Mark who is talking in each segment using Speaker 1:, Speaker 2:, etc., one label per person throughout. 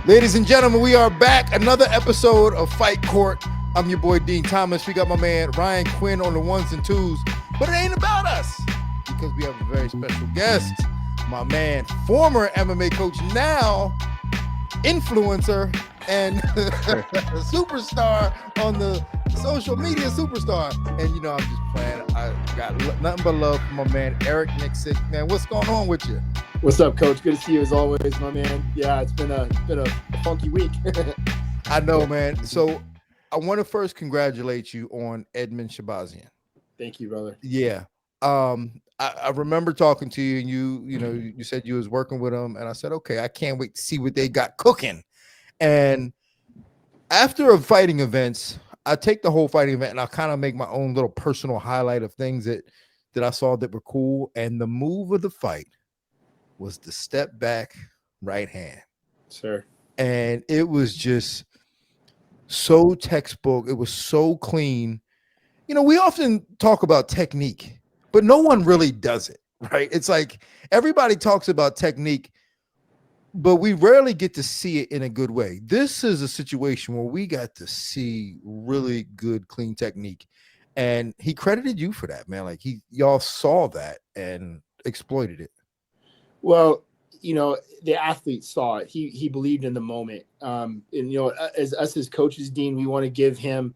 Speaker 1: Ladies and gentlemen, we are back. Another episode of Fight Court. I'm your boy Dean Thomas. We got my man Ryan Quinn on the ones and twos, but it ain't about us because we have a very special guest. My man, former MMA coach, now influencer and superstar on the social media superstar. And you know, I'm just playing. I got nothing but love for my man Eric Nicksick. Man, what's going on with you?
Speaker 2: What's up, Coach? Good to see you as always, my man. Yeah, it's been a funky week.
Speaker 1: I know, man. So I want to first congratulate you on Edmund Shabazian.
Speaker 2: Thank you, brother.
Speaker 1: Yeah. I remember talking to you, and you said you was working with him, and I said, okay, I can't wait to see what they got cooking. And after fighting events, I take the whole fighting event and I kind of make my own little personal highlight of things that I saw that were cool. And the move of the fight was the step back right hand.
Speaker 2: Sure.
Speaker 1: And it was just so textbook. It was so clean. You know, we often talk about technique, but no one really does it, right? It's like everybody talks about technique, but we rarely get to see it in a good way. This is a situation where we got to see really good, clean technique. And he credited you for that, man. Like y'all saw that and exploited it.
Speaker 2: Well, you know, the athlete saw it. He believed in the moment. And you know, as us as coaches, Dean, we want to give him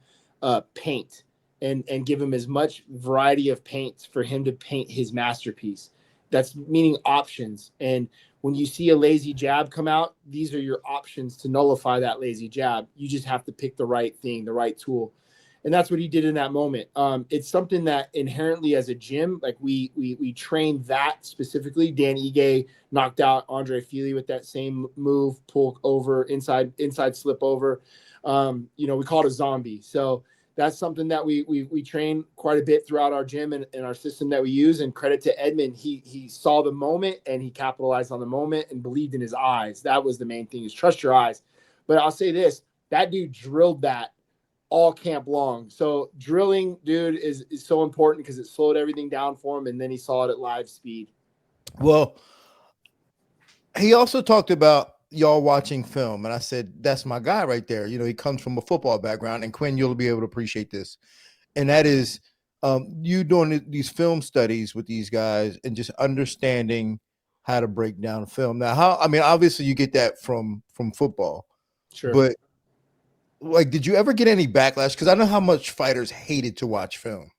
Speaker 2: paint and give him as much variety of paints for him to paint his masterpiece. That's meaning options. And when you see a lazy jab come out, these are your options to nullify that lazy jab. You just have to pick the right thing, the right tool. And that's what he did in that moment. It's something that inherently as a gym, like we train that specifically. Dan Ige knocked out Andre Fili with that same move, pull over, inside slip over. You know, we call it a zombie. So that's something that we train quite a bit throughout our gym and our system that we use. And credit to Edmund, he saw the moment and he capitalized on the moment and believed in his eyes. That was the main thing, is trust your eyes. But I'll say this, that dude drilled that all camp long. So drilling, dude, is so important because it slowed everything down for him, and then he saw it at live speed.
Speaker 1: Well, he also talked about y'all watching film, and I said, that's my guy right there. You know, he comes from a football background, and Quinn, you'll be able to appreciate this. And that is you doing these film studies with these guys and just understanding how to break down film. Now, obviously you get that from football,
Speaker 2: Sure.
Speaker 1: But like, did you ever get any backlash? Because I know how much fighters hated to watch film.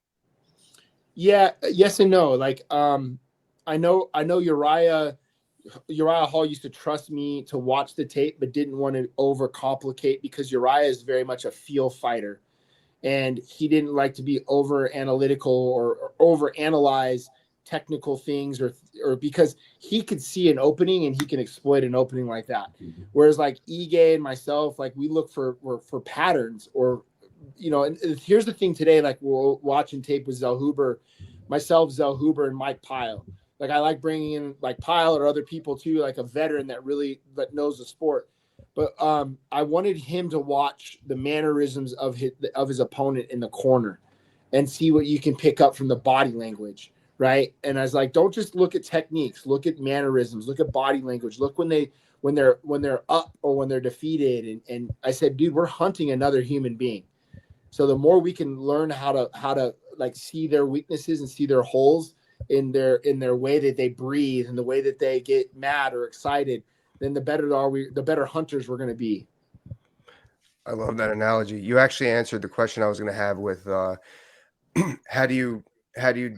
Speaker 2: Yeah, yes and no. Like, I know Uriah Hall used to trust me to watch the tape, but didn't want to overcomplicate because Uriah is very much a feel fighter. And he didn't like to be over analytical or over analyze technical things or because he could see an opening and he can exploit an opening like that. Mm-hmm. Whereas like Ige and myself, like we look for patterns or, you know, and here's the thing today, like we're watching tape with Zell Huber, myself, Zell Huber, and Mike Pyle. Like I like bringing in like Pyle or other people too, like a veteran that knows the sport. But I wanted him to watch the mannerisms of his opponent in the corner and see what you can pick up from the body language, right? And I was like, don't just look at techniques, look at mannerisms, look at body language, look when they're up or when they're defeated. And I said, dude, we're hunting another human being. So the more we can learn how to like see their weaknesses and see their holes in their way that they breathe and the way that they get mad or excited, then the better hunters we're going to be.
Speaker 3: I love that analogy. You actually answered the question I was going to have with how do you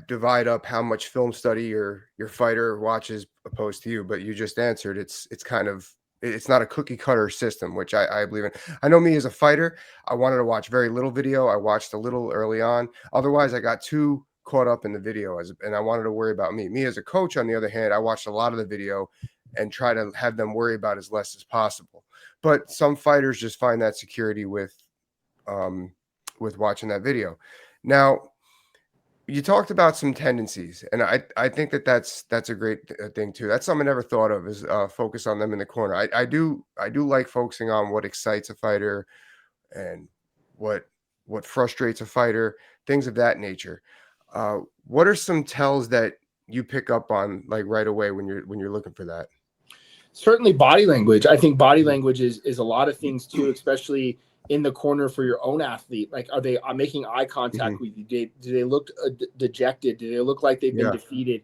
Speaker 3: divide up how much film study your fighter watches opposed to you? But you just answered it's not a cookie cutter system, which I believe in. I know me as a fighter, I wanted to watch very little video. I watched a little early on. Otherwise, I got too caught up in the video and I wanted to worry about me. Me as a coach, on the other hand, I watched a lot of the video and try to have them worry about as less as possible. But some fighters just find that security with watching that video. Now, you talked about some tendencies, and I think that's a great thing too. That's something I never thought of, is focus on them in the corner. I do like focusing on what excites a fighter and what frustrates a fighter, things of that nature. What are some tells that you pick up on like right away when you're looking for that?
Speaker 2: Certainly body language. I think body language is a lot of things too, especially in the corner for your own athlete. Like, are they making eye contact with you? Do they look dejected? Do they look like they've been defeated?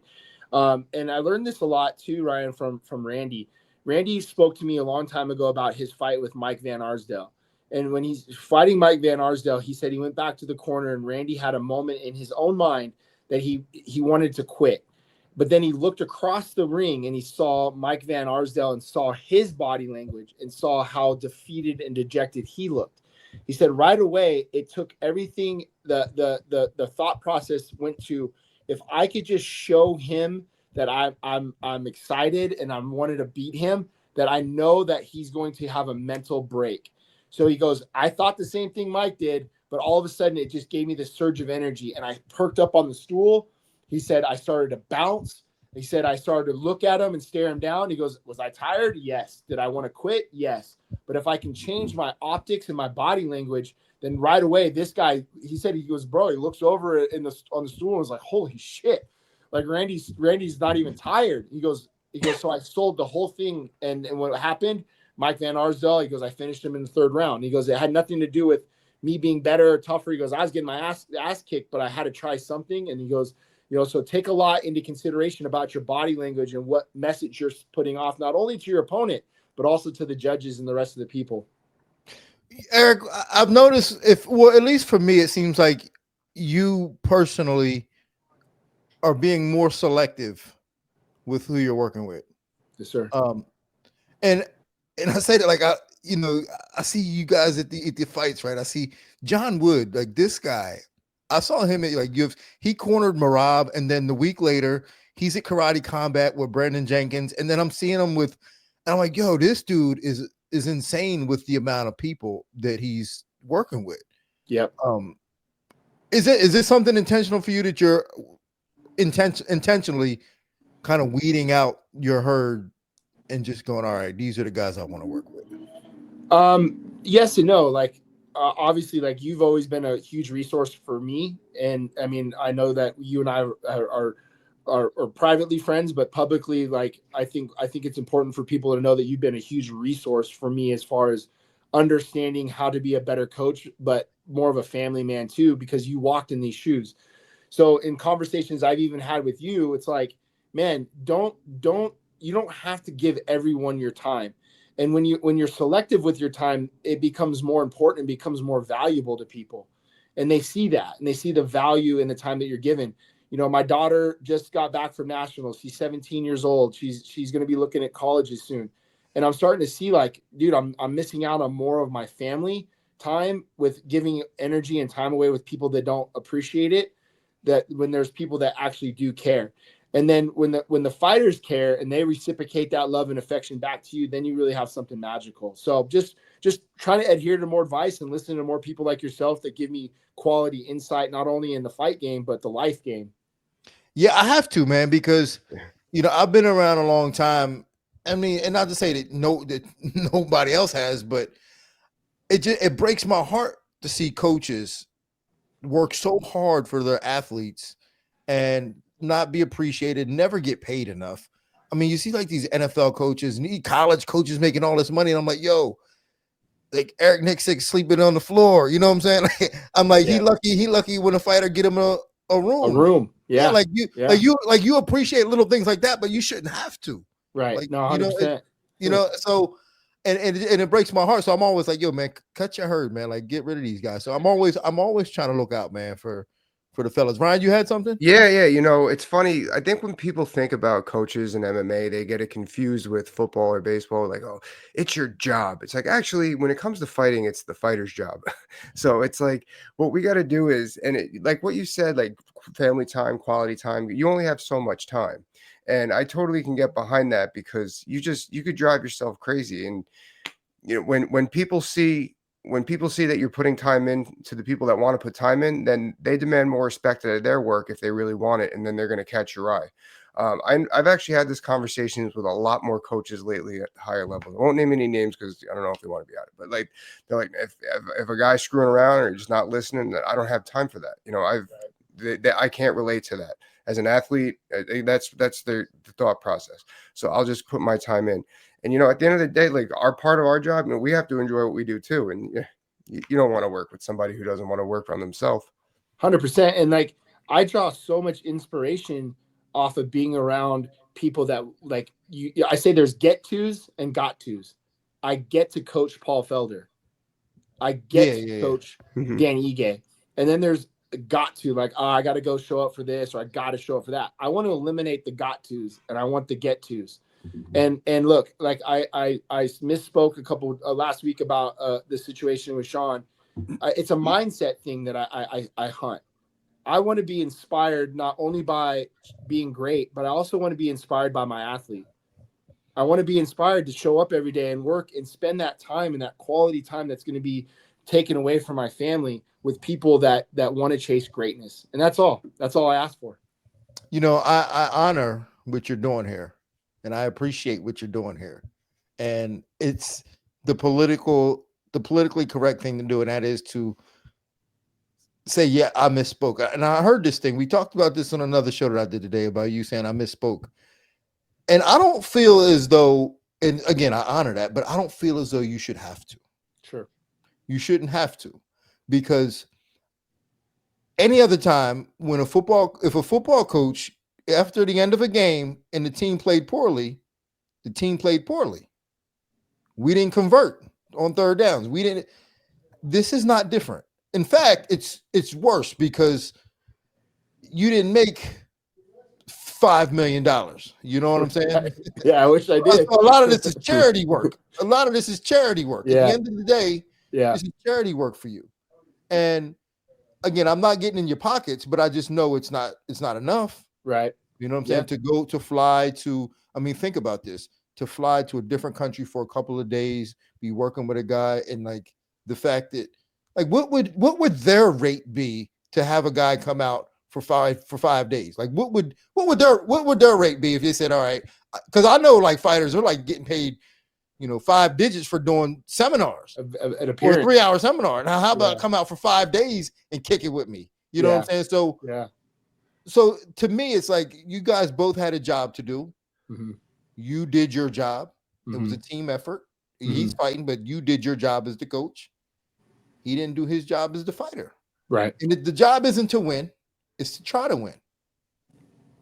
Speaker 2: And I learned this a lot too, Ryan, from Randy. Randy spoke to me a long time ago about his fight with Mike Van Arsdale. And when he's fighting Mike Van Arsdale, he said he went back to the corner and Randy had a moment in his own mind that he wanted to quit. But then he looked across the ring and he saw Mike Van Arsdale and saw his body language and saw how defeated and dejected he looked. He said right away, it took everything. The thought process went to, if I could just show him that I'm excited and I wanted to beat him, that I know that he's going to have a mental break. So he goes, I thought the same thing Mike did, but all of a sudden it just gave me this surge of energy and I perked up on the stool. He said, I started to bounce. He said, I started to look at him and stare him down. He goes, was I tired? Yes. Did I want to quit? Yes. But if I can change my optics and my body language, then right away, this guy, he said, he goes, bro, he looks over on the stool and was like, holy shit. Like Randy's not even tired. He goes, so I sold the whole thing. And what happened, Mike Van Arsdale, he goes, I finished him in the third round. He goes, it had nothing to do with me being better or tougher. He goes, I was getting my ass kicked, but I had to try something. And he goes, so take a lot into consideration about your body language and what message you're putting off, not only to your opponent, but also to the judges and the rest of the people.
Speaker 1: Eric, I've noticed at least for me, it seems like you personally are being more selective with who you're working with.
Speaker 2: Yes, sir.
Speaker 1: And I say that like, I see you guys at the fights, right? I see John Wood, like this guy. I saw him at he cornered Marab, and then the week later he's at Karate Combat with Brandon Jenkins, and then I'm seeing him and I'm like, yo, this dude is insane with the amount of people that he's working with.
Speaker 2: Yep.
Speaker 1: Is it something intentional for you that you're intentionally kind of weeding out your herd and just going, all right, these are the guys I want to work with?
Speaker 2: Yes and no. Like, obviously, like you've always been a huge resource for me, and I mean, I know that you and I are privately friends, but publicly, like I think it's important for people to know that you've been a huge resource for me as far as understanding how to be a better coach, but more of a family man too, because you walked in these shoes. So in conversations I've even had with you, it's like, man, you don't have to give everyone your time. And when you're selective with your time, it becomes more important and becomes more valuable to people. And they see that, and they see the value in the time that you're given. My daughter just got back from nationals. She's 17 years old. She's going to be looking at colleges soon. And I'm starting to see like, dude, I'm missing out on more of my family time with giving energy and time away with people that don't appreciate it, that when there's people that actually do care. And then when the fighters care and they reciprocate that love and affection back to you, then you really have something magical. So just trying to adhere to more advice and listen to more people like yourself that give me quality insight, not only in the fight game, but the life game.
Speaker 1: Yeah, I have to, man, because, I've been around a long time. I mean, and not to say that nobody else has, but it breaks my heart to see coaches work so hard for their athletes and not be appreciated, never get paid enough. I mean, you see like these NFL coaches and college coaches making all this money, and I'm like, yo, like Eric Nicksick sleeping on the floor. You know what I'm saying? I'm like, he lucky when a fighter get him a room.
Speaker 2: A room. Yeah.
Speaker 1: Like you appreciate little things like that, but you shouldn't have to.
Speaker 2: Right.
Speaker 1: Like,
Speaker 2: no, 100%.
Speaker 1: So and it breaks my heart. So I'm always like, yo, man, cut your herd, man. Like, get rid of these guys. So I'm always trying to look out, man, for the fellas. Ryan, you had something?
Speaker 3: Yeah. It's funny. I think when people think about coaches in MMA, they get it confused with football or baseball. Like, oh, it's your job. It's like, actually, when it comes to fighting, it's the fighter's job. So it's like, what we got to do is, like what you said, like family time, quality time, you only have so much time. And I totally can get behind that, because you could drive yourself crazy. And, when people see that you're putting time in to the people that want to put time in, then they demand more respect out of their work if they really want it. And then they're going to catch your eye. I've actually had this conversations with a lot more coaches lately at higher levels. I won't name any names because I don't know if they want to be out of it, but they're like, if a guy's screwing around or just not listening, I don't have time for that. I can't relate to that as an athlete. That's the thought process. So I'll just put my time in. And, at the end of the day, like our part of our job, we have to enjoy what we do too. And you don't want to work with somebody who doesn't want to work on themselves.
Speaker 2: 100%. And like, I draw so much inspiration off of being around people that like I say there's get tos and got tos. I get to coach Paul Felder. I get to coach Dan Ige. And then there's got to, like, I got to go show up for this, or I got to show up for that. I want to eliminate the got tos and I want the get tos. And look, like I misspoke a couple last week about the situation with Sean. It's a mindset thing that I hunt. I want to be inspired not only by being great, but I also want to be inspired by my athlete. I want to be inspired to show up every day and work and spend that time and that quality time that's going to be taken away from my family with people that want to chase greatness. And that's all. That's all I ask for.
Speaker 1: I honor what you're doing here, and I appreciate what you're doing here. And it's the politically correct thing to do, and that is to say, yeah, I misspoke. And I heard this thing. We talked about this on another show that I did today about you saying I misspoke. And I don't feel as though, and again, I honor that, but I don't feel as though you should have to.
Speaker 2: Sure.
Speaker 1: You shouldn't have to, because any other time when if a football coach, after the end of a game and the team played poorly, we didn't convert on third downs. This is not different. In fact, it's worse because you didn't make $5 million. You know what I'm saying?
Speaker 2: Yeah, I wish I did.
Speaker 1: A lot of this is charity work. Yeah. At the end of the day, this is charity work for you. And again, I'm not getting in your pockets, but I just know it's not enough.
Speaker 2: Right.
Speaker 1: You know what I'm saying? To fly to, think about this, to fly to a different country for a couple of days, be working with a guy, and like the fact that, like, what would their rate be to have a guy come out for 5 days? Like, what would their rate be if they said, all right, because I know like fighters are like getting paid, 5 digits for doing seminars, or a 3-hour seminar. Now, how about come out for 5 days and kick it with me? You know what I'm saying? So to me, it's like you guys both had a job to do. Mm-hmm. You did your job. Mm-hmm. It was a team effort. Mm-hmm. He's fighting, but you did your job as the coach. He didn't do his job as the fighter. Right. And the job isn't to win. It's to try to win.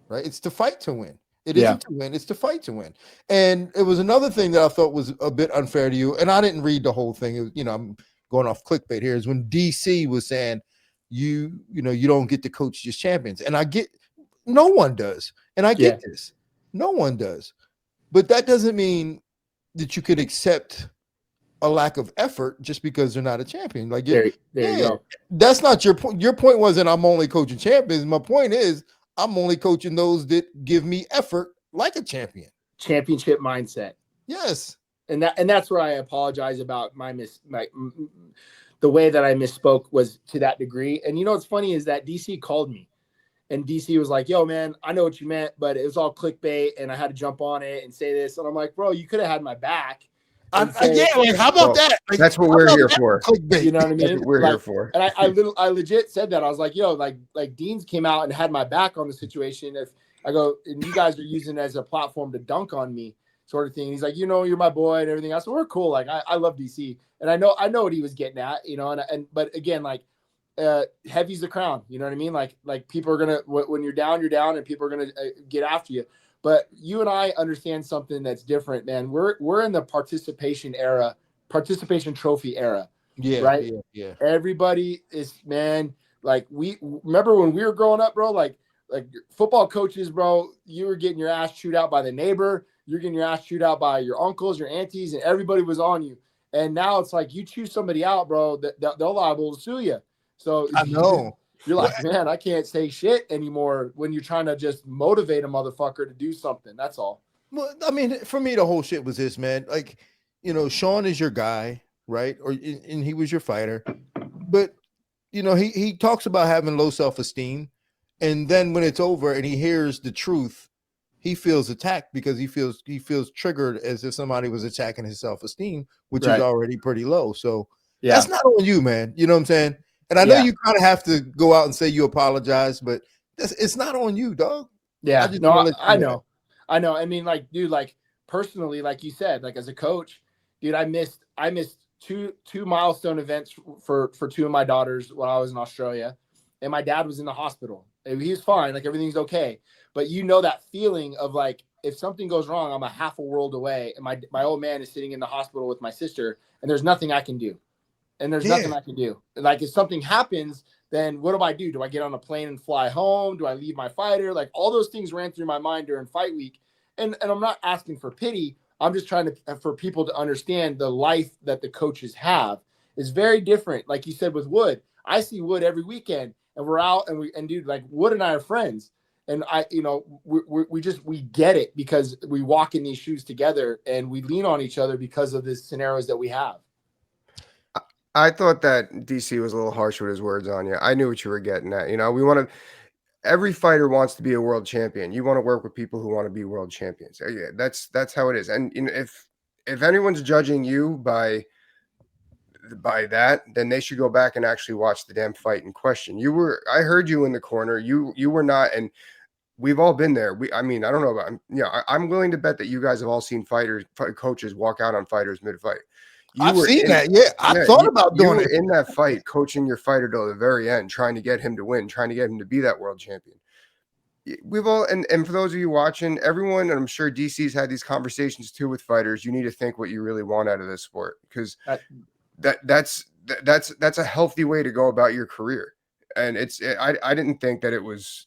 Speaker 1: Right. It's to fight to win. It isn't to win. It's to fight to win. And it was another thing that I thought was a bit unfair to you. And I didn't read the whole thing. It was, I'm going off clickbait here, is when DC was saying you don't get to coach just champions. And I get, no one does. And I get this. No one does. But that doesn't mean that you could accept a lack of effort just because they're not a champion. Like, there you go. That's not your point. Your point wasn't I'm only coaching champions. My point is I'm only coaching those that give me effort like a champion. Championship mindset. Yes. And that's where I apologize about the way that I misspoke was to that degree. And what's funny is that DC called me, and DC was like, yo, man, I know what you meant, but it was all clickbait and I had to jump on it and say this. And I'm like, bro, you could have had my back. How about that? Like,
Speaker 3: that's what we're here for.
Speaker 2: Clickbait. You know what I mean?
Speaker 3: That's what we're here for.
Speaker 2: And I legit said that. I was like, yo, like Dean's came out and had my back on the situation. If I go, and you guys are using it as a platform to dunk on me, sort of thing. He's like, you're my boy and everything else. So we're cool. Like, I love DC, and I know what he was getting at, but again, like, heavy's the crown. You know what I mean? Like people are gonna, when you're down, and people are gonna get after you. But you and I understand something that's different, man. We're in the participation trophy era. Yeah. Right. Yeah. Everybody is, man. Like, we remember when we were growing up, bro, like football coaches, bro, you were getting your ass chewed out by the neighbor. You're getting your ass chewed out by your uncles, your aunties, and everybody was on you. And now it's like you chew somebody out, bro, they're liable to sue you. So I know. You're like, man, I can't say shit anymore when you're trying to just motivate a motherfucker to do something. That's all. Well, I mean, for me, the whole shit was this, man. Like, Sean is your guy, right? And he was your fighter. But, he talks about having low self-esteem. And then when it's over and he hears the truth, he feels attacked because he feels triggered as if somebody was attacking his self-esteem, which is already pretty low. So that's not on you, man. You know what I'm saying?
Speaker 1: And I know
Speaker 2: Yeah.
Speaker 1: you kind of have to go out and say you apologize, but it's not on you, dog.
Speaker 2: Yeah,
Speaker 1: just
Speaker 2: no,
Speaker 1: wanna let
Speaker 2: I
Speaker 1: you
Speaker 2: know. I know. I mean, like, dude, like personally, like you said, like as a coach, dude, I missed two milestone events for two of my daughters while I was in Australia, and my dad was in the hospital. And he was fine, like everything's okay. But you know that feeling of like if something goes wrong, I'm a half a world away, and my old man is sitting in the hospital with my sister, and there's nothing I can do. And there's nothing I can do. Like if something happens, then what do? Do I get on a plane and fly home? Do I leave my fighter? Like all those things ran through my mind during fight week. And I'm not asking for pity. I'm just trying to for people to understand the life that the coaches have is very different. Like you said with Wood, I see Wood every weekend, and we're out and dude, like Wood and I are friends. And we get it because we walk in these shoes together and we lean on each other because of the scenarios that we have.
Speaker 3: I thought that DC was a little harsh with his words on you. I knew what you were getting at. You know, we want to. Every fighter wants to be a world champion. You want to work with people who want to be world champions. Yeah, that's how it is. And you know, if anyone's judging you by that, then they should go back and actually watch the damn fight in question. I heard you in the corner. You were not, and we've all been there. I mean, I don't know about, I'm willing to bet that you guys have all seen coaches walk out on fighters mid-fight.
Speaker 1: I've seen that. Yeah, I thought about doing it.
Speaker 3: In that fight, coaching your fighter to the very end, trying to get him to win, trying to get him to be that world champion. We've all, and for those of you watching, everyone, and I'm sure DC's had these conversations too with fighters. You need to think what you really want out of this sport, because that's a healthy way to go about your career. And I didn't think that it was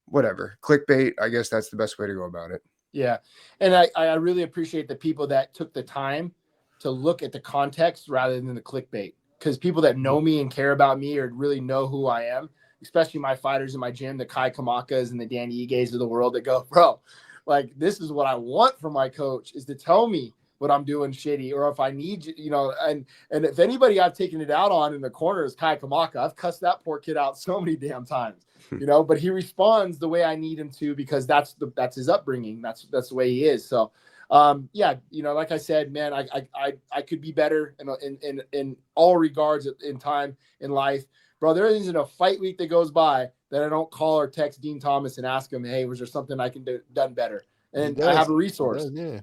Speaker 3: whatever clickbait. I guess that's the best way to go about it.
Speaker 2: Yeah, and I really appreciate the people that took the time to look at the context rather than the clickbait, because people that know me and care about me or really know who I am, especially my fighters in my gym, the Kai Kamakas and the Danny Iges of the world that go, bro, like this is what I want from my coach is to tell me what I'm doing shitty, or if I need you, and if anybody I've taken it out on in the corner is Kai Kamaka. I've cussed that poor kid out so many damn times, but he responds the way I need him to, because that's his upbringing. That's the way he is. So like I said, man, I could be better in all regards in time in life, bro. There isn't a fight week that goes by that I don't call or text Dean Thomas and ask him, hey, was there something I can do done better? And I have a resource.
Speaker 1: Yeah.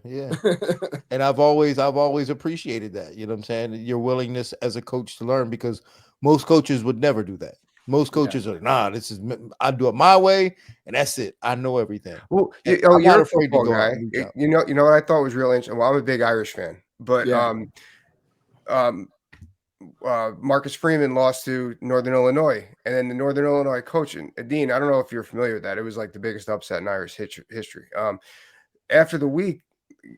Speaker 1: And I've always appreciated that. You know what I'm saying? Your willingness as a coach to learn, because most coaches would never do that. Most coaches are, I do it my way, and that's it. I know everything.
Speaker 3: Well, you're a football guy. You know what I thought was real interesting. Well, I'm a big Irish fan, but Marcus Freeman lost to Northern Illinois, and then the Northern Illinois coach, and Dean, I don't know if you're familiar with that. It was like the biggest upset in Irish history. After the week,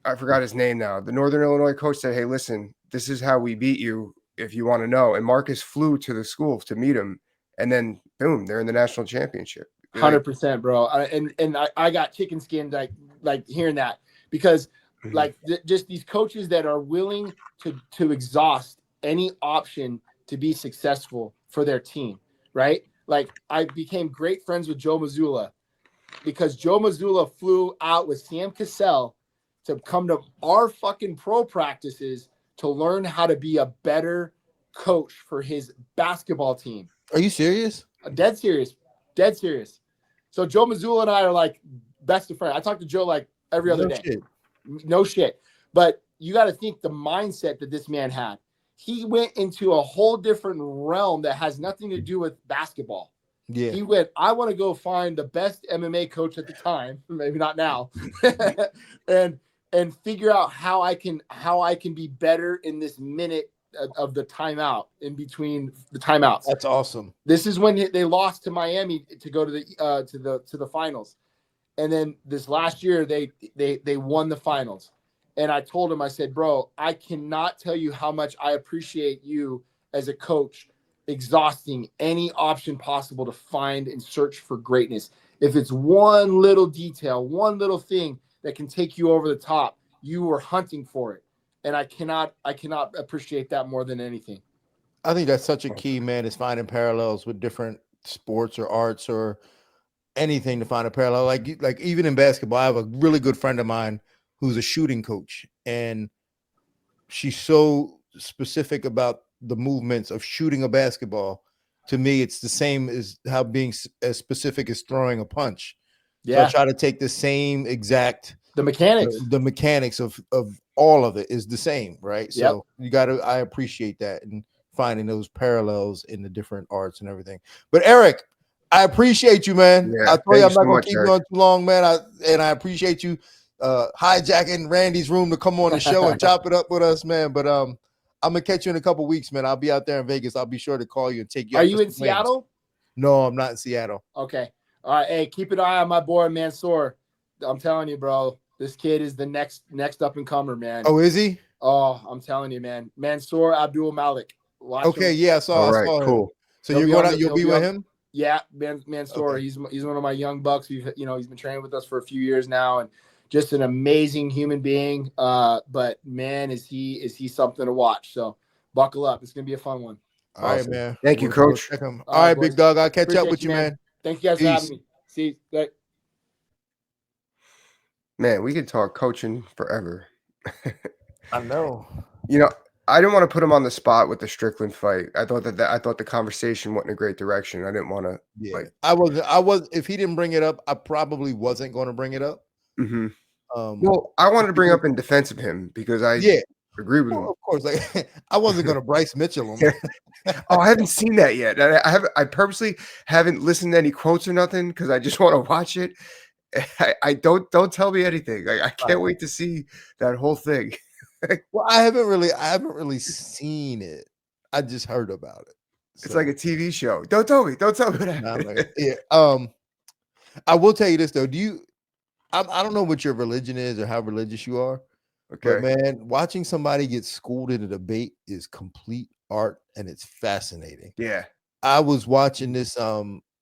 Speaker 3: I forgot his name now. The Northern Illinois coach said, "Hey, listen, this is how we beat you. If you want to know." And Marcus flew to the school to meet him. And then, boom, they're in the national championship.
Speaker 2: 100%, bro. And I got chicken skinned like hearing that, because just these coaches that are willing to exhaust any option to be successful for their team, right? Like I became great friends with Joe Mazzulla because Joe Mazzulla flew out with Sam Cassell to come to our fucking pro practices to learn how to be a better coach for his basketball team.
Speaker 1: Are you serious?
Speaker 2: Dead serious. So Joe Mazzulla and I are like best of friends. I talk to Joe like every other day. No shit. But you got to think the mindset that this man had. He went into a whole different realm that has nothing to do with basketball. Yeah. He went, I want to go find the best MMA coach at the time, maybe not now, and figure out how I can be better in this minute of the timeout, in between the timeouts.
Speaker 1: That's awesome.
Speaker 2: This is when they lost to Miami to go to the finals, and then this last year they won the finals. And I told him, I said, bro, I cannot tell you how much I appreciate you as a coach exhausting any option possible to find and search for greatness. If it's one little detail, one little thing that can take you over the top, you were hunting for it. And I cannot appreciate that more than anything.
Speaker 1: I think that's such a key, man, is finding parallels with different sports or arts or anything to find a parallel. Like even in basketball, I have a really good friend of mine who's a shooting coach, and she's so specific about the movements of shooting a basketball. To me, it's the same as how being as specific as throwing a punch. So I try to take the same exact
Speaker 2: the mechanics.
Speaker 1: The mechanics of all of it is the same, right? So you got to. I appreciate that and finding those parallels in the different arts and everything. But Eric, I appreciate you, man.
Speaker 3: Yeah,
Speaker 1: I told you I'm not
Speaker 3: so
Speaker 1: gonna
Speaker 3: much,
Speaker 1: keep
Speaker 3: Eric.
Speaker 1: you on too long, man. I appreciate you hijacking Randy's room to come on the show and chop it up with us, man. But I'm gonna catch you in a couple weeks, man. I'll be out there in Vegas. I'll be sure to call you and take you.
Speaker 2: Are you in Seattle?
Speaker 1: No, I'm not in Seattle.
Speaker 2: Okay. All right. Hey, keep an eye on my boy Mansoor. I'm telling you, bro. This kid is the next up and comer, man.
Speaker 1: Oh, is he?
Speaker 2: Oh, I'm telling you, man. Mansoor Abdul Malik.
Speaker 1: Watch him. Yeah, I saw
Speaker 3: cool.
Speaker 1: Him. So you'll be with him?
Speaker 2: Yeah, Mansoor. Okay. He's one of my young bucks. He's been training with us for a few years now, and just an amazing human being. But man, is he something to watch. So buckle up. It's gonna be a fun one.
Speaker 1: All right, man.
Speaker 3: Thank you, Coach.
Speaker 1: All right, big dog. I'll catch up with you, man.
Speaker 2: Thank you guys for having me. See you.
Speaker 3: Man, we could talk coaching forever.
Speaker 1: I know.
Speaker 3: I didn't want to put him on the spot with the Strickland fight. I thought the conversation went in a great direction. I didn't want to.
Speaker 1: Yeah, I was. If he didn't bring it up, I probably wasn't going to bring it up.
Speaker 3: Mm-hmm. Well, I wanted to bring up in defense of him because I agree with him.
Speaker 1: Of course, like I wasn't going to Bryce Mitchell him.
Speaker 3: Oh, I haven't seen that yet. I purposely haven't listened to any quotes or nothing because I just want to watch it. I don't tell me anything. I can't wait to see that whole thing.
Speaker 1: Well, I haven't really seen it. I just heard about it. So.
Speaker 3: It's like a TV show. Don't tell me what happened.
Speaker 1: I will tell you this though. I don't know what your religion is or how religious you are. Okay, but man, watching somebody get schooled in a debate is complete art and it's fascinating.
Speaker 3: Yeah,
Speaker 1: I was watching this.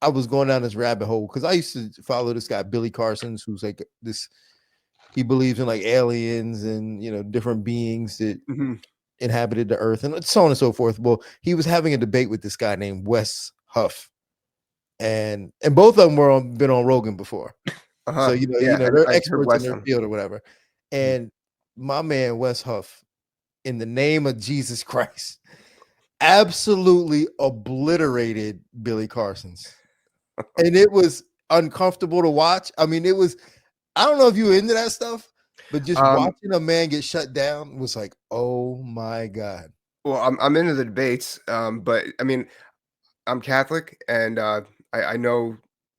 Speaker 1: I was going down this rabbit hole because I used to follow this guy Billy Carsons, who's like this. He believes in like aliens and different beings that inhabited the earth and so on and so forth. Well, he was having a debate with this guy named Wes Huff, and both of them been on Rogan before. So they're experts in their field or whatever. And my man Wes Huff, in the name of Jesus Christ, absolutely obliterated Billy Carsons. And it was uncomfortable to watch. I mean, I don't know if you were into that stuff, but just watching a man get shut down was like, oh my God.
Speaker 3: Well, I'm into the debates, but I mean, I'm Catholic and I know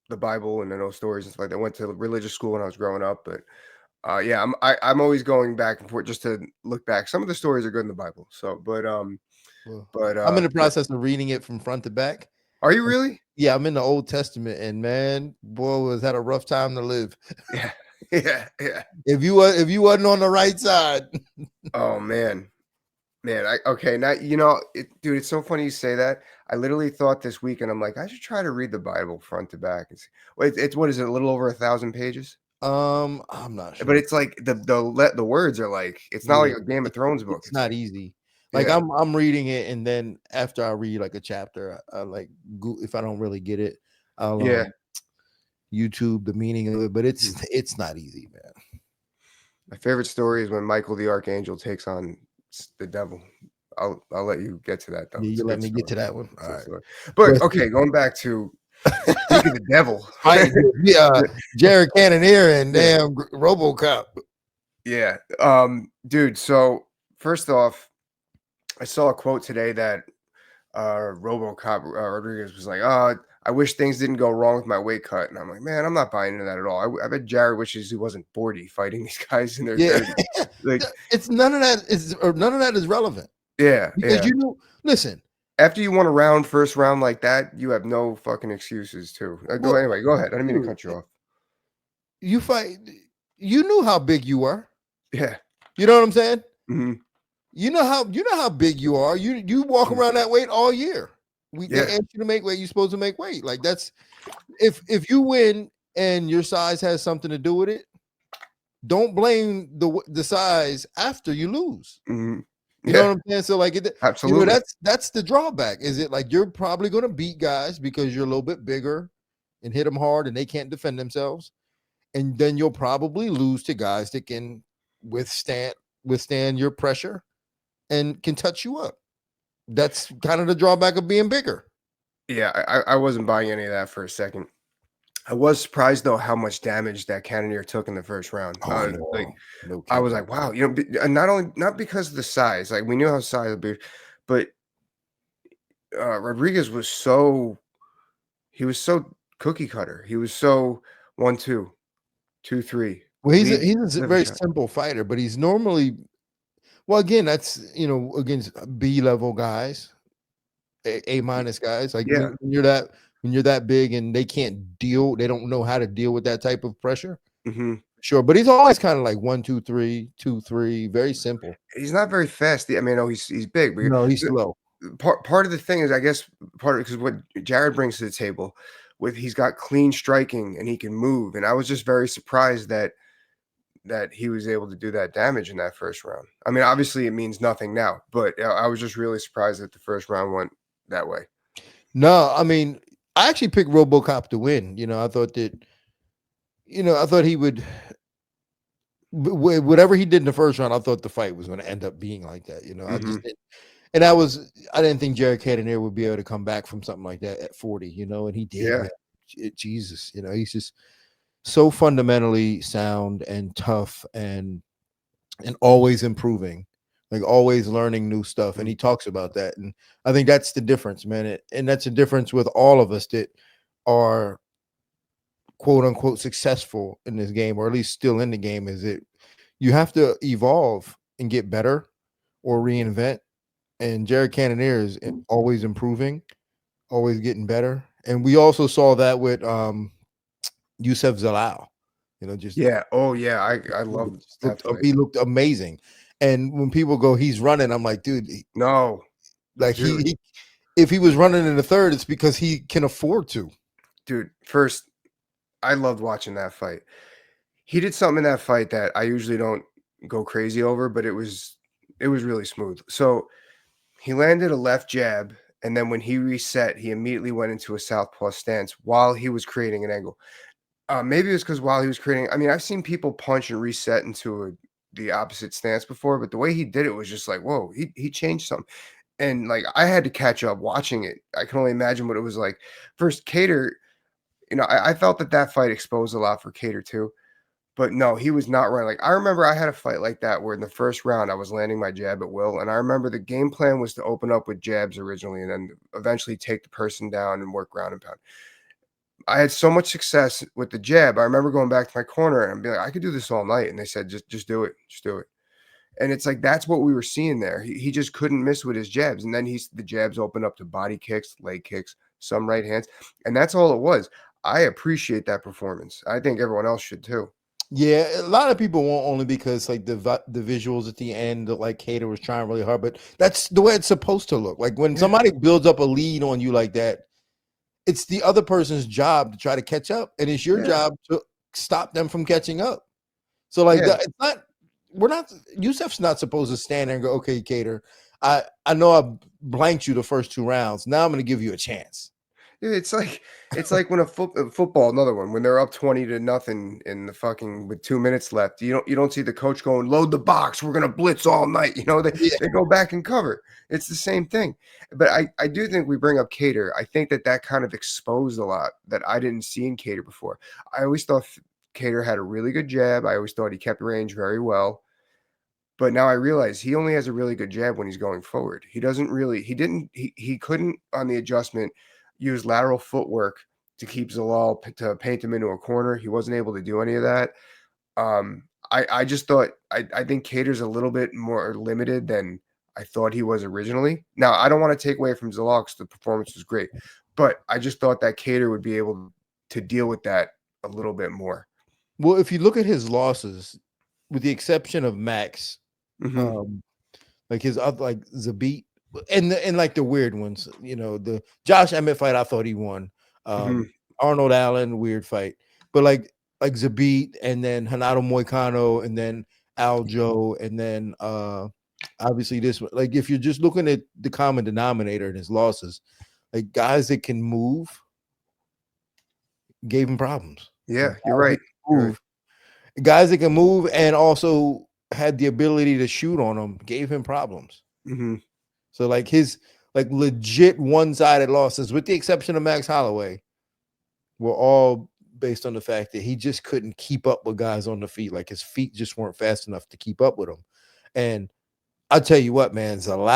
Speaker 3: the Bible and I know stories and stuff like that. I went to religious school when I was growing up, but I'm always going back and forth just to look back. Some of the stories are good in the Bible. So, but I'm
Speaker 1: in the process of reading it from front to back.
Speaker 3: Are you really?
Speaker 1: Yeah, I'm in the Old Testament, and man, boy, was that a rough time to live.
Speaker 3: Yeah.
Speaker 1: If you wasn't on the right side.
Speaker 3: Oh man. Now dude, it's so funny you say that. I literally thought this week, and I'm like, I should try to read the Bible front to back. It's what is it? A little over 1,000 pages.
Speaker 1: I'm not sure,
Speaker 3: but it's like the words are like it's not like a Game of Thrones book.
Speaker 1: It's not easy. Like I'm reading it, and then after I read like a chapter, I like if I don't really get it, I'll YouTube the meaning of it. But it's not easy, man.
Speaker 3: My favorite story is when Michael the Archangel takes on the devil. I'll let you get to that though.
Speaker 1: Yeah, you let me get to that one. All right.
Speaker 3: But okay, going back to speaking of the devil,
Speaker 1: Jared Cannonier and damn RoboCop.
Speaker 3: Yeah, dude. So first off, I saw a quote today that RoboCop Rodrigues was like, "Oh, I wish things didn't go wrong with my weight cut," and I'm like, "Man, I'm not buying into that at all." I bet Jared wishes he wasn't 40 fighting these guys in their 30s. Like,
Speaker 1: it's none of that is relevant.
Speaker 3: Yeah,
Speaker 1: because listen.
Speaker 3: After you won a first round like that, you have no fucking excuses too. Anyway, go ahead. I didn't mean to cut you off.
Speaker 1: You fight. You knew how big you were.
Speaker 3: Yeah.
Speaker 1: You know what I'm saying?
Speaker 3: Mm-hmm.
Speaker 1: You know how big you are. You walk around that weight all year. They ask you to make weight. You're supposed to make weight. Like that's if you win and your size has something to do with it. Don't blame the size after you lose.
Speaker 3: Mm-hmm.
Speaker 1: You know what I'm saying? So like
Speaker 3: absolutely,
Speaker 1: that's the drawback. Is it like you're probably going to beat guys because you're a little bit bigger and hit them hard and they can't defend themselves, and then you'll probably lose to guys that can withstand your pressure and can touch you up. that's kind of the drawback of being bigger.
Speaker 3: Yeah, I wasn't buying any of that for a second. I was surprised though how much damage that Cannonier took in the first round. Like
Speaker 1: No
Speaker 3: I was
Speaker 1: kidding.
Speaker 3: like, wow, not because of the size, like we knew how size would be, but Rodrigues was so cookie cutter. He was so 1-2, 2-3.
Speaker 1: Well, he's
Speaker 3: Lead,
Speaker 1: a
Speaker 3: liver
Speaker 1: very
Speaker 3: shot.
Speaker 1: simple fighter, but he's normally well. Again, that's against B level guys, A minus guys. Like
Speaker 3: Yeah.
Speaker 1: when you're that big and they can't deal, they don't know how to deal with that type of pressure.
Speaker 3: hmm
Speaker 1: Sure, but he's always kind of like 1, 2, 3, 2, 3. Very simple.
Speaker 3: He's not very fast. I mean, he's big, but
Speaker 1: No, he's slow.
Speaker 3: part of the thing is, I guess, part of because what Jared brings to the table with he's got clean striking and he can move, and I was just very surprised that he was able to do that damage in that first round. I mean, obviously it means nothing now, but I was just really surprised that the first round went that way.
Speaker 1: No, I mean, I actually picked RoboCop to win. I thought that, I thought he would, whatever he did in the first round, I thought the fight was going to end up being like that. I just didn't. And I didn't think Jared Cannonier would be able to come back from something like that at 40, and he did.
Speaker 3: Yeah.
Speaker 1: Man. Jesus, he's just so fundamentally sound and tough and always improving, like always learning new stuff. And he talks about that. And I think that's the difference, man. And that's the difference with all of us that are quote unquote successful in this game, or at least still in the game, is that you have to evolve and get better or reinvent. And Jared Cannonier is always improving, always getting better. And we also saw that with Youssef Zalal. Just
Speaker 3: Yeah. Oh yeah. I love that fight.
Speaker 1: he looked amazing. And when people go, he's running, I'm like, dude,
Speaker 3: No,
Speaker 1: like he if he was running in the third, it's because he can afford to.
Speaker 3: dude. First, I loved watching that fight. He did something in that fight that I usually don't go crazy over, but it was really smooth. So he landed a left jab, and then when he reset, he immediately went into a southpaw stance while he was creating an angle. Maybe it was because while he was creating, I mean, I've seen people punch and reset into the opposite stance before, but the way he did it was just like, whoa, he changed something. And like I had to catch up watching it. I can only imagine what it was like. First, Kattar, I felt that fight exposed a lot for Kattar too. But no, he was not running. Like I remember I had a fight like that where in the first round I was landing my jab at will. And I remember the game plan was to open up with jabs originally and then eventually take the person down and work ground and pound. I had so much success with the jab. I remember going back to my corner and being like, I could do this all night. And they said, just do it. Just do it. And it's like, that's what we were seeing there. He just couldn't miss with his jabs. And then the jabs opened up to body kicks, leg kicks, some right hands. And that's all it was. I appreciate that performance. I think everyone else should too.
Speaker 1: Yeah, a lot of people won't, only because like the visuals at the end, like Kattar was trying really hard, but that's the way it's supposed to look. Like when somebody builds up a lead on you like that, it's the other person's job to try to catch up, and it's your job to stop them from catching up. So like Youssef's not supposed to stand there and go, okay, Kattar, I know I blanked you the first 2 rounds. Now I'm going to give you a chance.
Speaker 3: Dude, it's like when a football, another one, when they're up 20-0 in the fucking with 2 minutes left, you don't see the coach going, load the box, we're gonna blitz all night. They go back and cover. It's the same thing. But I do think we bring up Kattar. I think that kind of exposed a lot that I didn't see in Kattar before. I always thought Kattar had a really good jab. I always thought he kept range very well. But now I realize he only has a really good jab when he's going forward. He couldn't on the adjustment use lateral footwork to keep Zalal to paint him into a corner. He wasn't able to do any of that. I just thought I think Kattar's a little bit more limited than I thought he was originally. Now I don't want to take away from Zalal because the performance was great, but I just thought that Kattar would be able to deal with that a little bit more.
Speaker 1: Well, if you look at his losses, with the exception of Max, like his other, like Zabit, and like the weird ones, the Josh Emmett fight, I thought he won. Arnold Allen, weird fight, but like Zabit, and then Renato Moicano, and then Aljo, and then obviously this one. Like if you're just looking at the common denominator in his losses, like guys that can move gave him problems.
Speaker 3: Yeah, you're right.
Speaker 1: Guys that can move and also had the ability to shoot on him gave him problems. So like like legit one-sided losses, with the exception of Max Holloway, were all based on the fact that he just couldn't keep up with guys on the feet. Like his feet just weren't fast enough to keep up with him. And I'll tell you what, man, Youssef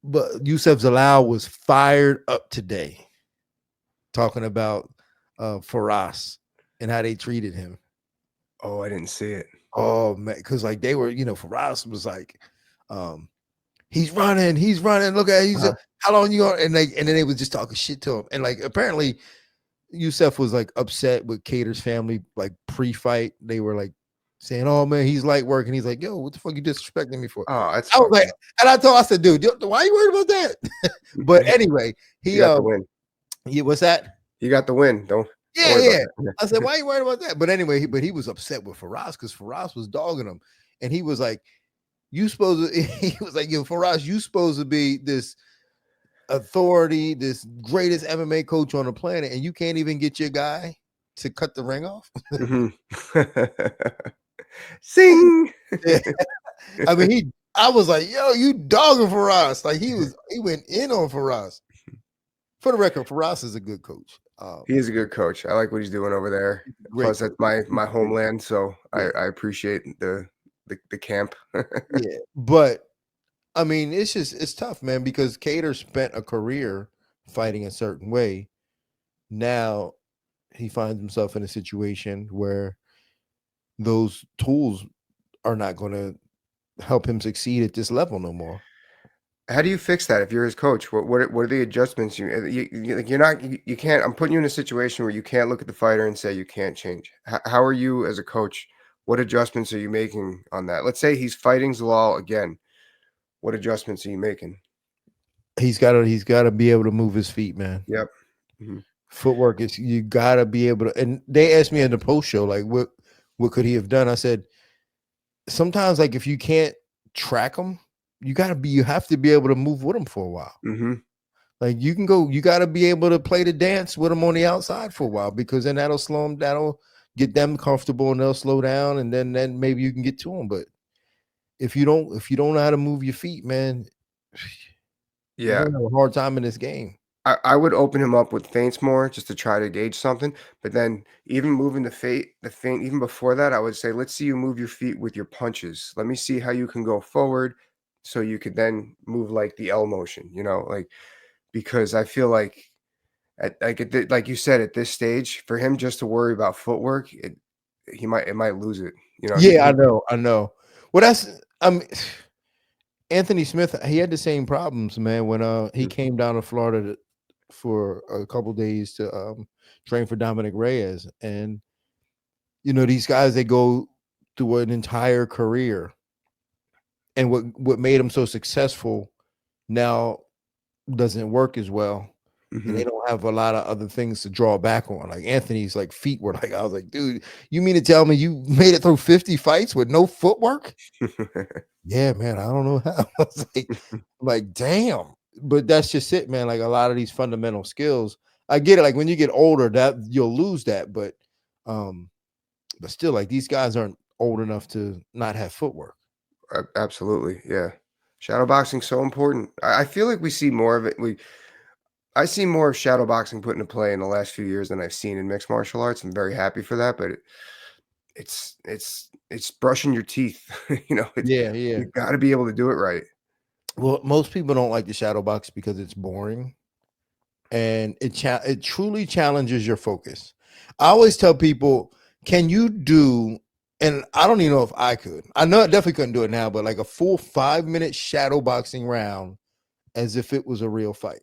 Speaker 1: Zalal was fired up today talking about Faraz and how they treated him.
Speaker 3: Oh, I didn't see it.
Speaker 1: Oh man, because like they were, Faraz was like, he's running. Look at how long you going? And then they was just talking shit to him. And like apparently Youssef was like upset with Kattar's family, like pre-fight. They were like saying, "Oh man, he's light work," and he's like, "Yo, what the fuck you disrespecting me for?"
Speaker 3: Oh,
Speaker 1: I was like, and I said, "Dude, why are you worried about that?" But anyway, he
Speaker 3: got the win.
Speaker 1: Yeah, what's that?
Speaker 3: You got the win. Don't.
Speaker 1: Yeah. I said, "Why are you worried about that?" But anyway, he was upset with Faraz because Faraz was dogging him, and he was like, "You supposed to?" He was like, "Yo, Faraz, you supposed to be this authority, this greatest MMA coach on the planet, and you can't even get your guy to cut the ring off."
Speaker 3: Sing.
Speaker 1: Yeah. I mean, I was like, "Yo, you dogging Faraz?" Like he went in on Faraz. For the record, Faraz is a good coach.
Speaker 3: He is a good coach. I like what he's doing over there. Plus, that's my homeland, so I appreciate the camp.
Speaker 1: Yeah, but I mean, it's tough, man, because Kattar spent a career fighting a certain way. Now he finds himself in a situation where those tools are not going to help him succeed at this level no more.
Speaker 3: How do you fix that if you're his coach? What are the adjustments you can't? I'm putting you in a situation where you can't look at the fighter and say you can't change. How are you as a coach? What adjustments are you making on that? Let's say he's fighting Zalal again. What adjustments are you making?
Speaker 1: He's got to be able to move his feet, man.
Speaker 3: Yep. Mm-hmm.
Speaker 1: Footwork is, you got to be able to. And they asked me in the post show, like, what could he have done? I said, sometimes, like, if you can't track him, you have to be able to move with him for a while.
Speaker 3: Mm-hmm.
Speaker 1: Like you got to be able to play the dance with him on the outside for a while, because then that'll slow him. That'll get them comfortable and they'll slow down, and then maybe you can get to him. But if you don't know how to move your feet, man, you're gonna have a hard time in this game.
Speaker 3: I would open him up with feints more just to try to gauge something. But then even moving the feint, even before that, I would say, let's see you move your feet with your punches. Let me see how you can go forward so you could then move like the L motion, like, because I feel like like you said, at this stage, for him just to worry about footwork, it might lose it.
Speaker 1: Yeah, I know. Well, that's Anthony Smith. He had the same problems, man, when he came down to Florida for a couple days to train for Dominic Reyes, and these guys, they go through an entire career, and what made them so successful now doesn't work as well.
Speaker 3: Mm-hmm.
Speaker 1: And they don't have a lot of other things to draw back on. Like Anthony's like feet were like, I was like, dude, you mean to tell me you made it through 50 fights with no footwork? Yeah, man, I don't know how. I was like, damn. But that's just it, man. Like a lot of these fundamental skills, I get it. Like when you get older, that you'll lose that. But still, like these guys aren't old enough to not have footwork.
Speaker 3: Absolutely, yeah. Shadow boxing so important. I feel like we see more of it. I see more of shadow boxing put into play in the last few years than I've seen in mixed martial arts. I'm very happy for that, but it's brushing your teeth.
Speaker 1: Yeah.
Speaker 3: You got to be able to do it right.
Speaker 1: Well, most people don't like the shadow box because it's boring, and it truly challenges your focus. I always tell people, can you do? And I don't even know if I could. I know I definitely couldn't do it now, but like a full 5-minute shadow boxing round as if it was a real fight.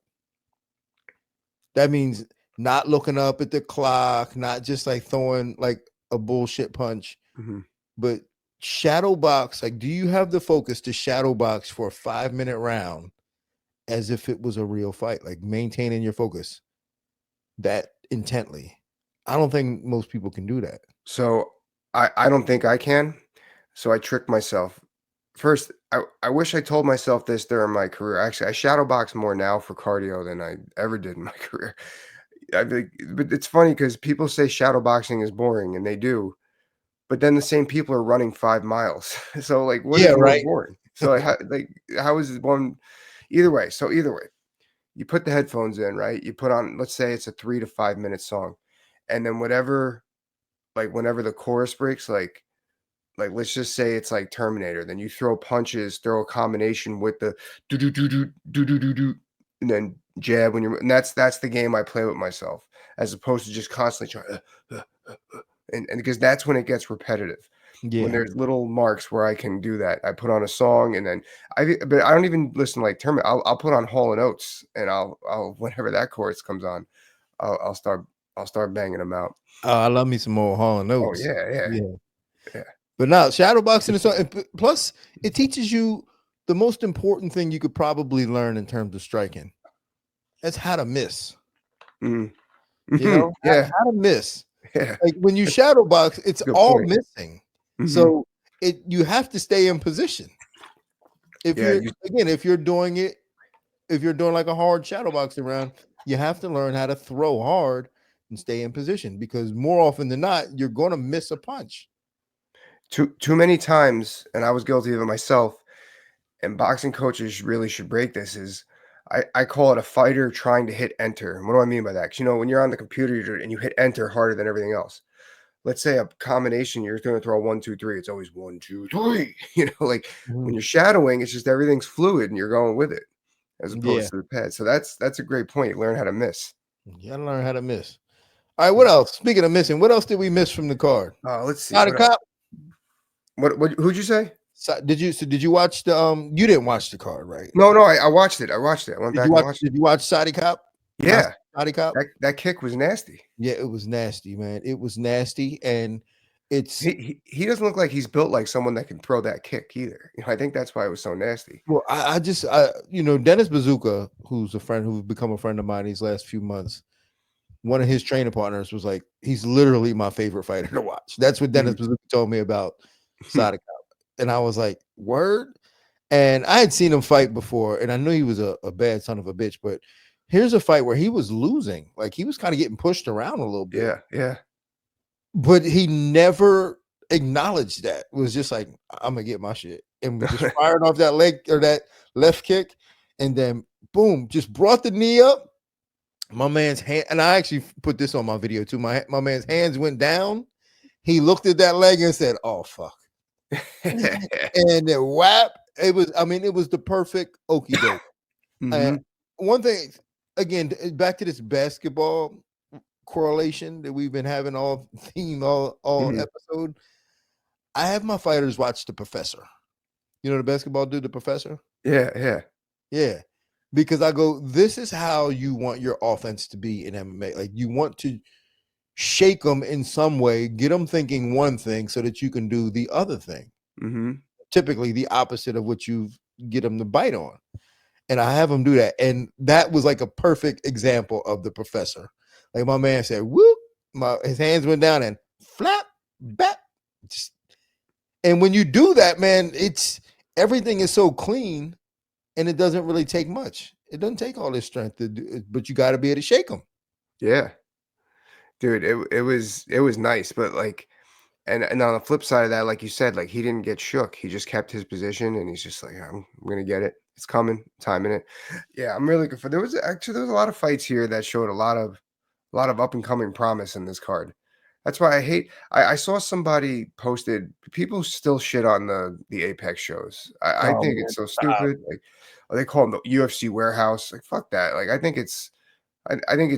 Speaker 1: That means not looking up at the clock, not just like throwing like a bullshit punch, but shadow box. Like, do you have the focus to shadow box for a 5-minute round as if it was a real fight? Like maintaining your focus that intently. I don't think most people can do that.
Speaker 3: So I don't think I can. So I tricked myself. First, I wish I told myself this during my career. Actually, I shadow box more now for cardio than I ever did in my career. But it's funny because people say shadow boxing is boring, and they do. But then the same people are running 5 miles. So like, what is more boring? So how is one? either way. So either way, you put the headphones in, right? You put on, let's say it's a 3 to 5 minute song, and then whatever, like whenever the chorus breaks, like let's just say it's like Terminator, then you throw punches, throw a combination with the do do do do do do do do, and then jab when you're, and that's the game I play with myself, as opposed to just constantly trying and because that's when it gets repetitive. When
Speaker 1: Yeah.
Speaker 3: there's little marks where I can do that, I put on a song, and then but I don't even listen to like Terminator. I'll put on Hall and Oates, and I'll whenever that chorus comes on, I'll start banging them out.
Speaker 1: I love me some more Hall and
Speaker 3: Oh
Speaker 1: Oates.
Speaker 3: yeah.
Speaker 1: But now shadow boxing is something. Plus, it teaches you the most important thing you could probably learn in terms of striking. That's how to miss.
Speaker 3: Mm.
Speaker 1: You know,
Speaker 3: Yeah.
Speaker 1: how to miss.
Speaker 3: Yeah.
Speaker 1: Like when you shadow box, it's
Speaker 3: Good
Speaker 1: all
Speaker 3: point.
Speaker 1: missing.
Speaker 3: Mhm.
Speaker 1: So you have to stay in position. If you're doing like a hard shadow boxing round, you have to learn how to throw hard and stay in position, because more often than not, you're going to miss a punch.
Speaker 3: Too many times, and I was guilty of it myself, and boxing coaches really should break this, is I call it a fighter trying to hit enter. And what do I mean by that? 'Cause, you know, when you're on the computer and you hit enter harder than everything else. Let's say a combination, you're going to throw 1, 2, 3. It's always 1, 2, 3. You know, like when you're shadowing, it's just everything's fluid and you're going with it, as opposed to the pad. So that's a great point. Learn how to miss.
Speaker 1: You gotta learn how to miss. All right, what else? Speaking of missing, what else did we miss from the card?
Speaker 3: Let's see.
Speaker 1: Sadykhov.
Speaker 3: What who'd you say?
Speaker 1: Did you watch the you didn't watch the card, right?
Speaker 3: No, I watched it. I went back and watched it.
Speaker 1: Did you watch Sadykhov?
Speaker 3: Yeah.
Speaker 1: Sadykhov?
Speaker 3: That kick was nasty.
Speaker 1: Yeah, it was nasty, man. It was nasty, and it's
Speaker 3: he doesn't look like he's built like someone that can throw that kick either. You know, I think that's why it was so nasty.
Speaker 1: well, I Dennis Bazooka, who's become a friend of mine these last few months. One of his training partners was like, he's literally my favorite fighter to watch. That's what Dennis Bazooka told me about Sadykhov. And I was like, word? And I had seen him fight before, and I knew he was a bad son of a bitch, but here's a fight where he was losing. Like, he was kind of getting pushed around a little bit.
Speaker 3: Yeah.
Speaker 1: But he never acknowledged that. It was just like, I'm gonna get my shit. And just fired off that leg or that left kick, and then boom, just brought the knee up. My man's hand, and I actually put this on my video too. My man's hands went down. He looked at that leg and said, "Oh fuck." And then whap. It was the perfect okie doke. And one thing, again, back to this basketball correlation that we've been having all episode. I have my fighters watch The Professor. You know the basketball dude, The Professor? Yeah. Because I go, this is how you want your offense to be in MMA. Like, you want to shake them in some way, get them thinking one thing so that you can do the other thing. Typically the opposite of what you get them to bite on. And I have them do that. And that was like a perfect example of The Professor. Like, my man said, whoop, his hands went down and flap, back. And when you do that, man, everything is so clean. And it doesn't really take much. It doesn't take all this strength to do it, but you got to be able to shake them.
Speaker 3: Yeah, dude, it was nice, but like, and on the flip side of that, like you said, like he didn't get shook. He just kept his position, and he's just like, I'm gonna get it. It's coming, timing it. Yeah, I'm really good for. There was a lot of fights here that showed a lot of up and coming promise in this card. That's why I saw somebody posted, people still shit on the Apex shows. I think it's so stupid. Like, they call them the UFC warehouse. Like, fuck that. Like, I think it's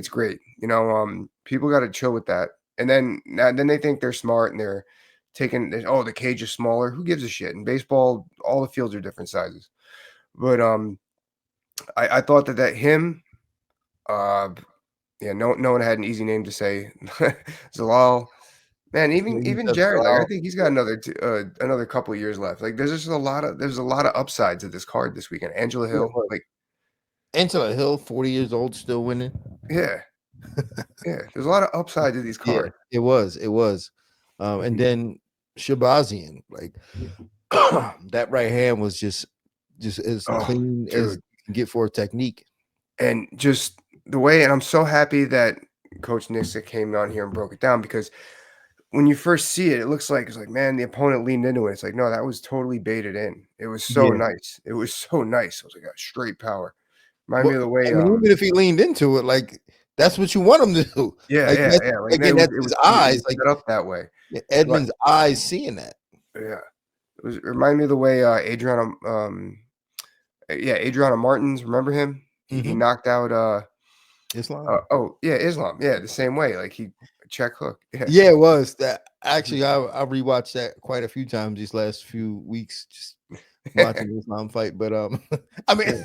Speaker 3: great. You know, people got to chill with that. And then they think they're smart and they're taking, the cage is smaller. Who gives a shit? In baseball, all the fields are different sizes. But I thought that him, yeah, no one had an easy name to say. Zalal, man, even Jared, like, I think he's got another couple of years left. Like, there's a lot of upsides of this card this weekend. Angela Hill,
Speaker 1: Angela Hill, 40 years old, still winning.
Speaker 3: Yeah. There's a lot of upside to these cards.
Speaker 1: Yeah, it was. And then Shabazian, like that right hand was just as clean as you can get for a technique.
Speaker 3: And just the way, and I'm so happy that Coach Nicksick came on here and broke it down, because when you first see it, it looks like it's like, man, the opponent leaned into it. It's like, no, that was totally baited in. It was so
Speaker 2: Yeah.
Speaker 3: nice. It was so nice. It was like a straight power. Remind me
Speaker 1: Well,
Speaker 3: of the way.
Speaker 1: I mean, even if he leaned into it, like that's what you want him to do.
Speaker 3: Yeah,
Speaker 1: Like,
Speaker 3: yeah, yeah. Like
Speaker 1: again,
Speaker 3: it
Speaker 1: that's
Speaker 3: was,
Speaker 1: his
Speaker 3: it was
Speaker 1: eyes. Like
Speaker 3: set up that way.
Speaker 1: Edmund's eyes seeing that.
Speaker 3: Yeah, it remind me of the way Adriana Martins. Remember him? He knocked out
Speaker 1: Islam.
Speaker 3: oh yeah, Islam. Yeah, the same way. Like he check hook. Yeah.
Speaker 1: Yeah, it was that. Actually, I rewatched that quite a few times these last few weeks, just watching Islam fight. But I mean,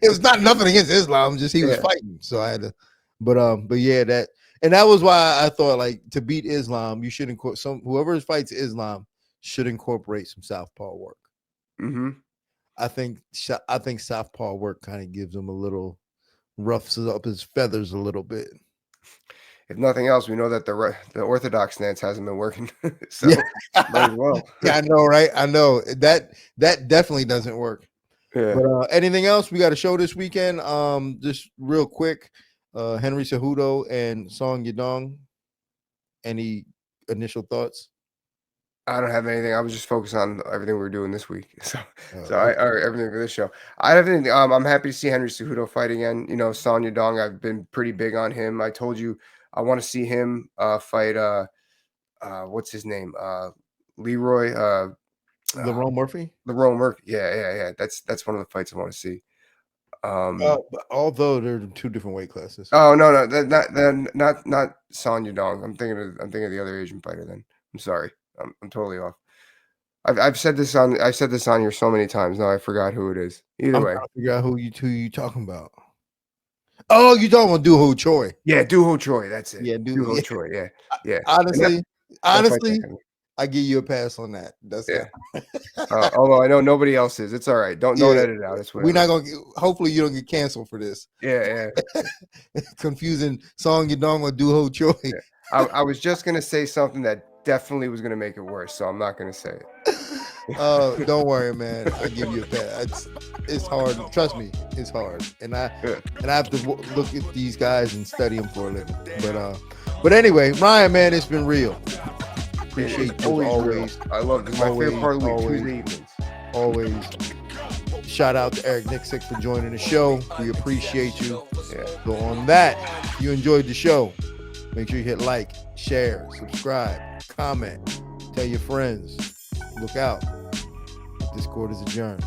Speaker 1: it was not nothing against Islam, just he was fighting, so I had to. But yeah, that was why I thought like to beat Islam, you should whoever fights Islam should incorporate some southpaw work.
Speaker 3: Mm-hmm.
Speaker 1: I think southpaw work kind of gives him a little roughs up his feathers a little bit.
Speaker 3: If nothing else, we know that the orthodox stance hasn't been working, so might as well.
Speaker 1: Yeah, I know, right? I know that definitely doesn't work.
Speaker 3: Yeah.
Speaker 1: But anything else we got a show this weekend? Just real quick, Henry Cejudo and Song Yadong. Any initial thoughts?
Speaker 3: I don't have anything. I was just focused on everything we were doing this week. So
Speaker 1: Okay.
Speaker 3: everything for this show. I have anything. I'm happy to see Henry Cejudo fight again. You know, Son Yadong, I've been pretty big on him. I told you I want to see him fight what's his name? Leroy
Speaker 1: Lerone Murphy?
Speaker 3: Lerone Murphy. Yeah. That's one of the fights I want to see.
Speaker 1: Although they're in 2 different weight classes.
Speaker 3: Oh no, not Son Yadong. I'm thinking of the other Asian fighter then. I'm sorry. I'm totally off. I've said this on here so many times now I forgot who it is. Either way,
Speaker 1: trying to figure out who you talking about. Oh, you talking about Doo-Ho Choi?
Speaker 3: Yeah, Doo-Ho Choi. That's it.
Speaker 1: Yeah,
Speaker 3: Doo-Ho Choi. Yeah.
Speaker 1: Honestly,
Speaker 3: that
Speaker 1: I give you a pass on that. That's it.
Speaker 3: Although I know nobody else is. It's all right. Don't edit it out. It's
Speaker 1: we're not gonna. Hopefully, you don't get canceled for this.
Speaker 3: Yeah.
Speaker 1: Confusing Song Yadong with Doo-Ho Choi.
Speaker 3: Yeah. I was just gonna say something that definitely was gonna make it worse, so I'm not gonna say it.
Speaker 1: Don't worry, man. I give you a pass. It's hard. Trust me, it's hard, and I have to look at these guys and study them for a living. But anyway, Ryan, man, it's been real. Appreciate you always.
Speaker 3: I love this. My favorite part of the week, Tuesday evenings.
Speaker 1: Always. Shout out to Eric Nicksick for joining the show. We appreciate you.
Speaker 3: Yeah.
Speaker 1: So on that, if you enjoyed the show, make sure you hit like, share, subscribe, comment, tell your friends. Look out. Discord is adjourned.